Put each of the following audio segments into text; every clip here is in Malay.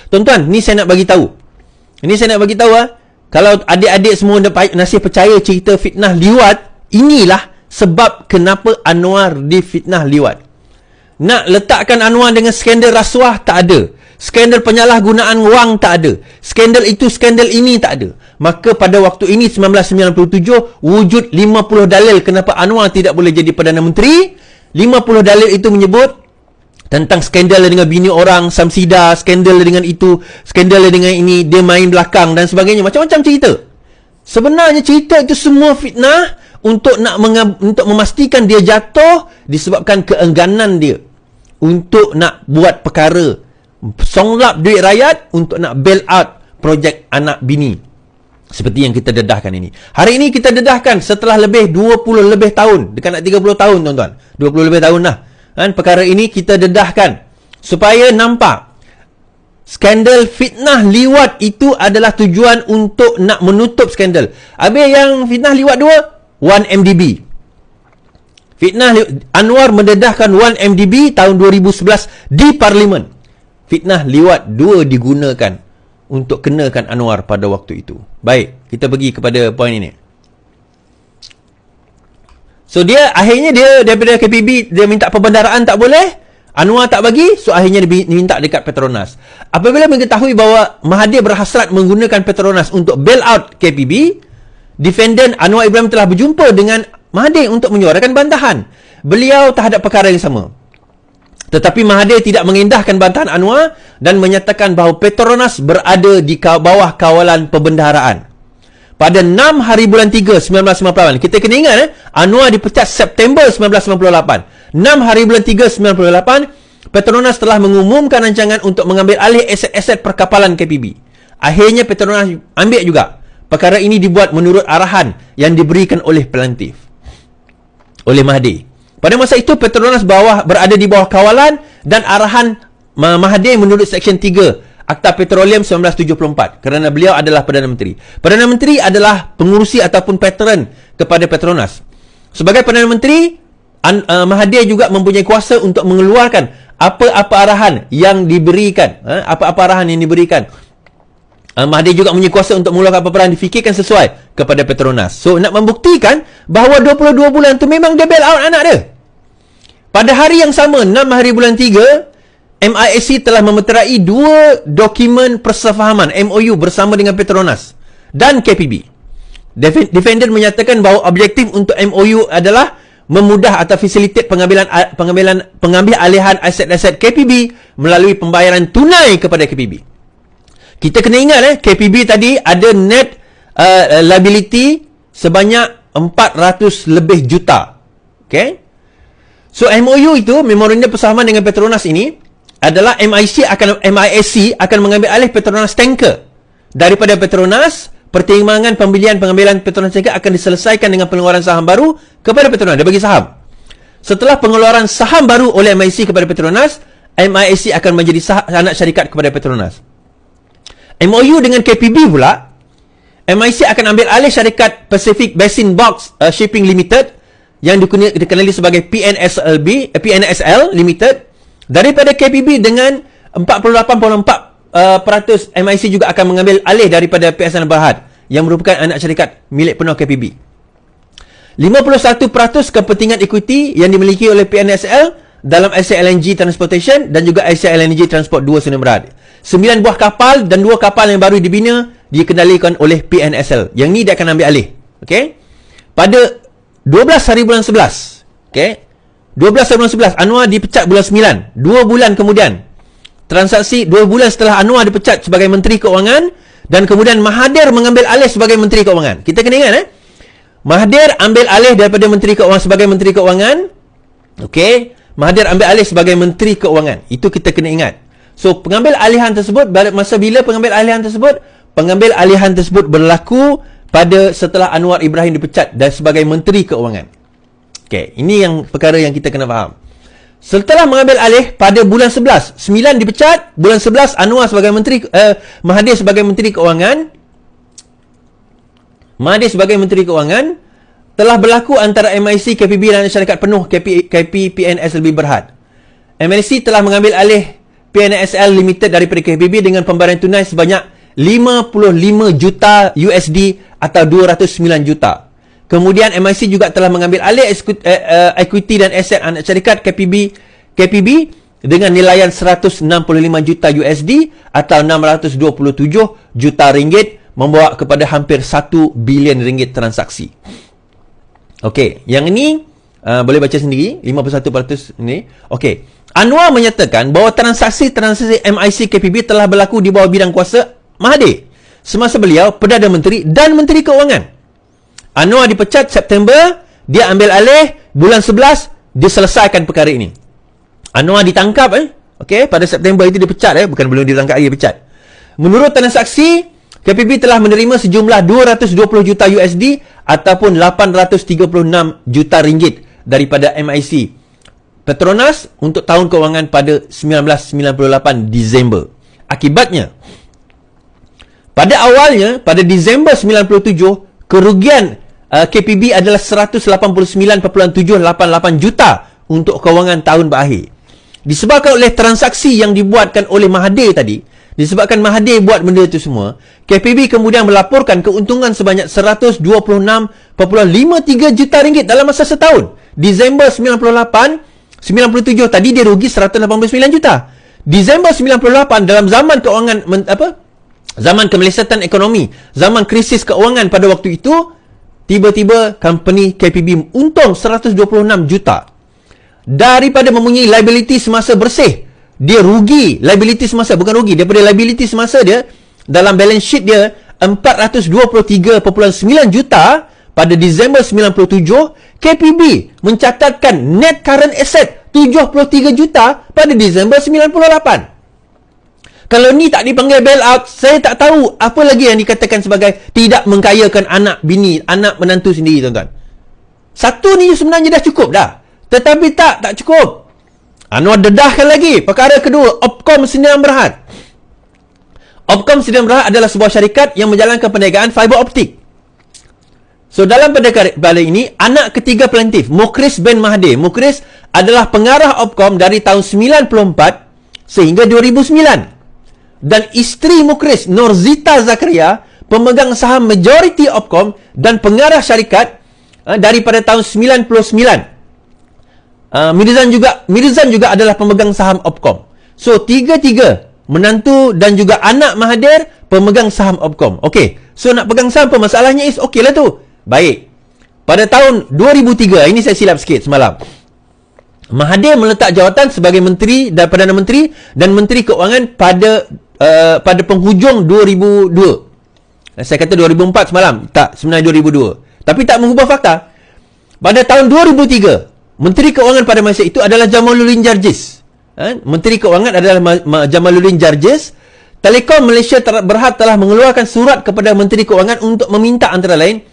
Tuan-tuan, ni saya nak bagi tahu. Kalau adik-adik semua masih percaya cerita fitnah liwat, inilah sebab kenapa Anwar difitnah liwat. Nak letakkan Anwar dengan skandal rasuah, tak ada. Skandal penyalahgunaan wang, tak ada. Skandal itu, skandal ini, tak ada. Maka pada waktu ini 1997 wujud 50 dalil kenapa Anwar tidak boleh jadi Perdana Menteri. 50 dalil itu menyebut tentang skandal dengan bini orang, Samsida, skandal dengan itu, skandal dengan ini, dia main belakang dan sebagainya. Macam-macam cerita. Sebenarnya cerita itu semua fitnah untuk memastikan dia jatuh disebabkan keengganan dia untuk nak buat perkara songlap duit rakyat untuk nak bail out projek anak bini. Seperti yang kita dedahkan ini. Hari ini kita dedahkan setelah lebih 20 lebih tahun, dekat nak 30 tahun tuan-tuan. 20 lebih tahun dah. Perkara ini kita dedahkan supaya nampak skandal fitnah liwat itu adalah tujuan untuk nak menutup skandal. Habis yang fitnah liwat 2, 1MDB. Anwar mendedahkan 1MDB tahun 2011 di Parlimen. Fitnah liwat 2 digunakan untuk kenakan Anwar pada waktu itu. Baik, kita pergi kepada poin ini. So akhirnya dia daripada KPB dia minta perbendaharaan tak boleh, Anwar tak bagi, so akhirnya dia minta dekat Petronas. Apabila mengetahui bahawa Mahathir berhasrat menggunakan Petronas untuk bail out KPB, defendant Anwar Ibrahim telah berjumpa dengan Mahathir untuk menyuarakan bantahan beliau terhadap perkara yang sama. Tetapi Mahathir tidak mengendahkan bantahan Anwar dan menyatakan bahawa Petronas berada di bawah kawalan perbendaharaan. Pada 6 hari bulan 3 1998, kita kena ingat Anwar dipecat September 1998. 6 hari bulan 3 1998, Petronas telah mengumumkan rancangan untuk mengambil alih aset-aset perkapalan KPB. Akhirnya Petronas ambil juga. Perkara ini dibuat menurut arahan yang diberikan oleh pelantif, oleh Mahathir. Pada masa itu Petronas berada di bawah kawalan dan arahan Mahathir menurut Seksyen 3 Akta Petroleum 1974 kerana beliau adalah Perdana Menteri. Perdana Menteri adalah pengurusi ataupun patron kepada Petronas. Sebagai Perdana Menteri, Mahathir juga mempunyai kuasa untuk mengeluarkan apa-apa arahan yang diberikan. Mahathir juga mempunyai kuasa untuk mengeluarkan apa-apa yang difikirkan sesuai kepada Petronas. So, nak membuktikan bahawa 22 bulan tu memang dia bail out anak dia. Pada hari yang sama, 6 hari bulan 3, MISC telah memeterai 2 dokumen persefahaman MOU bersama dengan Petronas dan KPB. Defendant menyatakan bahawa objektif untuk MOU adalah memudah atau facilitate pengambil alihan aset-aset KPB melalui pembayaran tunai kepada KPB. Kita kena ingat KPB tadi ada net liability sebanyak 400 lebih juta. Okay? So MOU itu, memorandum persamaan dengan Petronas ini adalah MISC akan mengambil alih Petronas Tanker daripada Petronas. Pertimbangan pengambilan Petronas Tanker akan diselesaikan dengan pengeluaran saham baru kepada Petronas. Dia bagi saham. Setelah pengeluaran saham baru oleh MISC kepada Petronas, MISC akan menjadi anak syarikat kepada Petronas. MOU dengan KPB pula, MISC akan ambil alih syarikat Pacific Basin Box Shipping Limited yang dikenali sebagai PNSL Limited daripada KPB dengan 48.4% MISC juga akan mengambil alih daripada PSN Berhad yang merupakan anak syarikat milik penuh KPB. 51% kepentingan ekuiti yang dimiliki oleh PNSL dalam Asia LNG Transportation dan juga Asia LNG Transport 2 Sdn Bhd. 9 buah kapal dan 2 kapal yang baru dibina dikendalikan oleh PNSL. Yang ni dia akan ambil alih. Okay? Pada 12 hari bulan 11. Okay? 12 hari bulan 11, Anwar dipecat bulan 9. 2 bulan kemudian, transaksi 2 bulan setelah Anwar dipecat sebagai Menteri Keuangan dan kemudian Mahathir mengambil alih sebagai Menteri Keuangan. Kita kena ingat Mahathir ambil alih daripada Menteri Keuangan sebagai Menteri Keuangan. Okey, Mahathir ambil alih sebagai Menteri Keuangan. Itu kita kena ingat. So, pengambil alihan tersebut, masa bila pengambil alihan tersebut? Pengambil alihan tersebut berlaku pada setelah Anwar Ibrahim dipecat dan sebagai Menteri Keuangan. Okay, ini yang perkara yang kita kena faham. Setelah mengambil alih pada bulan 11, 9 dipecat, bulan 11 Anwar sebagai Menteri, Mahathir sebagai Menteri Keuangan. Mahathir sebagai Menteri Keuangan, telah berlaku antara MISC, KPB dan syarikat penuh KP PNSLB Berhad. MISC telah mengambil alih PNSL Limited daripada KPB dengan pemberian tunai sebanyak 55 juta USD atau 209 juta. Kemudian MIC juga telah mengambil alih equity dan aset anak syarikat KPB dengan nilaian 165 juta USD atau 627 juta ringgit, membawa kepada hampir 1 bilion ringgit transaksi. Okey, yang ini boleh baca sendiri, 51% ini. Okey. Anwar menyatakan bahawa transaksi MIC KPB telah berlaku di bawah bidang kuasa Mahathir semasa beliau Perdana Menteri dan Menteri Keuangan. Anwar dipecat September, dia ambil alih bulan 11, dia selesaikan perkara ini. Anwar ditangkap okey, pada September itu dipecat bukan belum ditangkap lagi, dipecat. Menurut transaksi, KPB telah menerima sejumlah 220 juta USD ataupun 836 juta ringgit daripada MIC Petronas untuk tahun kewangan pada 1998 Disember. Akibatnya, pada awalnya, pada Disember 97, kerugian KPB adalah 189.788 juta untuk kewangan tahun berakhir. Disebabkan oleh transaksi yang dibuatkan oleh Mahathir tadi, disebabkan Mahathir buat benda itu semua, KPB kemudian melaporkan keuntungan sebanyak 126.53 juta ringgit dalam masa setahun. Disember 97 tadi dia rugi 189 juta. Disember 98 dalam zaman kewangan zaman kemelesatan ekonomi, zaman krisis keuangan pada waktu itu, tiba-tiba company KPB untung 126 juta. Daripada mempunyai liability semasa bersih, dia rugi liability semasa, bukan rugi, daripada liability semasa dia dalam balance sheet dia 423.9 juta pada Disember 97, KPB mencatatkan net current asset 73 juta pada Disember 98. Kalau ni tak dipanggil bailout, saya tak tahu apa lagi yang dikatakan sebagai tidak mengkayakan anak bini, anak menantu sendiri, tuan-tuan. Satu ni sebenarnya dah cukup dah. Tetapi tak cukup. Anwar dedahkan lagi. Perkara kedua, Opcom Sdn Bhd. Opcom Sdn Bhd adalah sebuah syarikat yang menjalankan perniagaan fiber optik. So, dalam perkara ini, anak ketiga plaintiff, Mukhris bin Mahathir. Mukhris adalah pengarah Opcom dari tahun 94 sehingga 2009. Dan isteri Mukhris, Norzita Zakaria, pemegang saham majoriti Opcom dan pengarah syarikat daripada tahun 99. Mirzan juga adalah pemegang saham Opcom. So, tiga-tiga menantu dan juga anak Mahathir pemegang saham Opcom. Okey. So, nak pegang saham apa? Masalahnya is okey lah tu. Baik. Pada tahun 2003, ini saya silap sikit semalam. Mahathir meletak jawatan sebagai menteri dan Perdana Menteri dan Menteri Keuangan pada penghujung 2002. Saya kata 2004 semalam. Tak, sebenarnya 2002. Tapi tak mengubah fakta. Pada tahun 2003, Menteri Keuangan pada masa itu adalah Jamaluddin Jarjis. Menteri Keuangan adalah Jamaluddin Jarjis. Telekom Malaysia Berhad telah mengeluarkan surat kepada Menteri Keuangan untuk meminta antara lain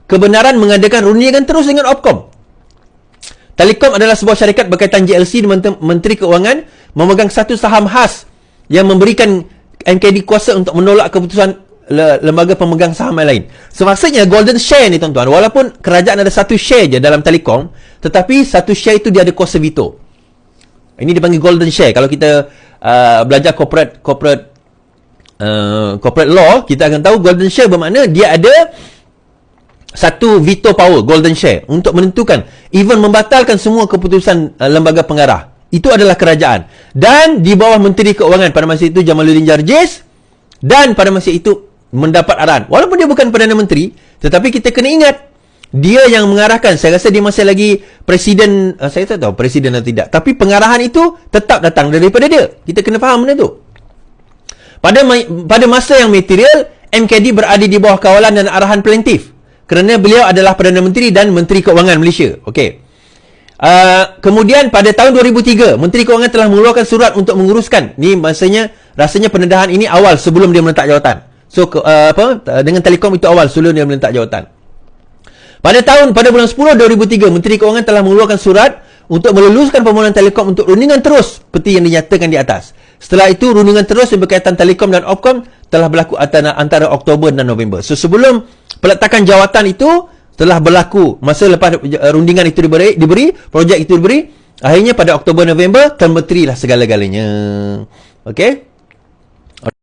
kebenaran mengadakan rundingan terus dengan Opcom. Telekom adalah sebuah syarikat berkaitan GLC di Menteri Keuangan memegang satu saham khas yang memberikan MKD kuasa untuk menolak keputusan lembaga pemegang saham yang lain. So, maksudnya golden share ni, tuan-tuan, walaupun kerajaan ada satu share je dalam Telekom, tetapi satu share itu dia ada kuasa veto. Ini dipanggil golden share. Kalau kita belajar corporate law, kita akan tahu golden share bermakna dia ada satu veto power, golden share, untuk menentukan, even membatalkan semua keputusan lembaga pengarah. Itu adalah kerajaan. Dan di bawah Menteri Keuangan pada masa itu Jamaluddin Jarjis, dan pada masa itu mendapat arahan. Walaupun dia bukan Perdana Menteri, tetapi kita kena ingat, dia yang mengarahkan. Saya rasa dia masih lagi presiden, saya tak tahu presiden atau tidak, tapi pengarahan itu tetap datang daripada dia. Kita kena faham benda tu. Pada masa yang material, MKD berada di bawah kawalan dan arahan plaintiff, kerana beliau adalah Perdana Menteri dan Menteri Keuangan Malaysia. Okey. Kemudian pada tahun 2003, Menteri Keuangan telah mengeluarkan surat untuk menguruskan. Ni rasanya pendedahan ini awal sebelum dia meletak jawatan. So dengan Telekom itu awal sebelum dia meletak jawatan. Pada bulan 10 2003, Menteri Keuangan telah mengeluarkan surat untuk meluluskan permohonan Telekom untuk rundingan terus seperti yang dinyatakan di atas. Setelah itu, rundingan terus yang berkaitan Telekom dan Opcom telah berlaku antara Oktober dan November. So, sebelum peletakan jawatan itu telah berlaku, masa lepas rundingan itu diberi, projek itu diberi, akhirnya pada Oktober November termenterilah segala-galanya. Okey?